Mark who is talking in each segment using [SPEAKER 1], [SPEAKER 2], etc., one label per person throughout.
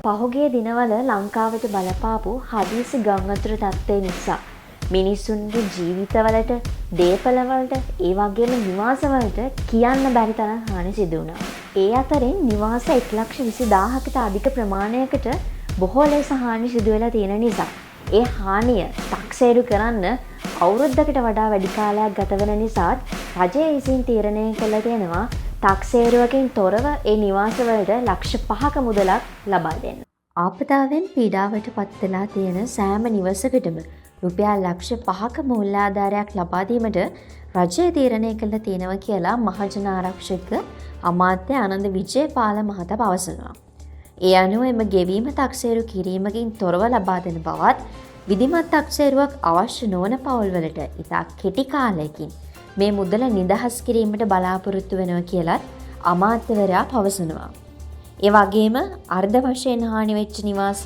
[SPEAKER 1] පහුගිය දිනවල ලංකාවට බලපාපු හදිසි ගං අතුර තත්ත්වය නිසා මිනිස්සුන්ගේ ජීවිතවලට, දේපළවලට, ඒ වගේම නිවාසවලට කියන්න බැරි තරම් හානි සිදු වුණා. ඒ අතරින් නිවාස 1,20,000කට අධික ප්‍රමාණයකට බොහෝ ලෙස හානි සිදු වෙලා තියෙන නිසා ඒ හානිය තක්සේරු කරන්න අවුරුද්දකට වඩා වැඩි කාලයක් ගත වෙන නිසාත් රජය විසින් තීරණය කළා තියෙනවා තාක්සේරුවකින් තොරව ඒ නිවාසවලට ලක්ෂ 5ක මුදලක් ලබා දෙන්න. ආපදාවෙන් පීඩාවට පත් වෙලා තියෙන සෑම නිවසකටම රුපියල් ලක්ෂ 5ක මූල්‍යාධාරයක් ලබා දීමට රජය තීරණය කළා තියෙනවා කියලා මහජන ආරක්ෂක අමාත්‍ය ආනන්ද විජේපාල මහතා පවසනවා. ඒ අනුව එම ගෙවීම තක්සේරු කිරීමකින් තොරව ලබා දෙන බවත් විධිමත් තක්සේරුවක් අවශ්‍ය නොවන පවුල්වලට ඉතා කෙටි කාලයකින් මේ මුදල නිදහස් කිරීමට බලාපොරොත්තු වෙනවා කියලත් අමාත්‍යවරයා පවසනවා. ඒ වගේම අර්ධ වශයෙන් හානි වෙච්ච නිවාස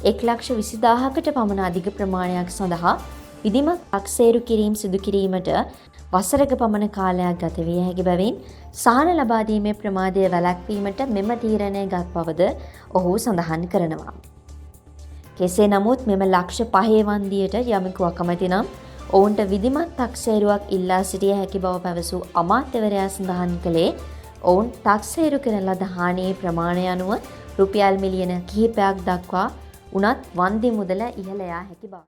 [SPEAKER 1] 1,20,000කට පමණ අධික ප්‍රමාණයක් සඳහා විධිමත් තක්සේරු කිරීම සිදු කිරීමට වසරක පමණ කාලයක් ගත විය හැකි බැවින් සහන ලබා දීමේ ප්‍රමාදය වැළැක්වීමට මෙම තීරණය ගත් බවද ඔහු සඳහන් කරනවා. කෙසේ නමුත් මෙම ලක්ෂ 5 වන්දියට යමෙකු අකමැති නම් ඔවුන්ට විධිමත් තක්සේරුවක් ඉල්ලා සිටිය හැකි බව පැවසූ අමාත්‍යවරයා සඳහන් කළේ ඔවුන් තක්සේරු කරන ලද හානියේ ප්‍රමාණය අනුව රුපියල් මිලියන කිහිපයක් දක්වා උනත් වන්දි මුදල ඉහළ යා හැකි බව.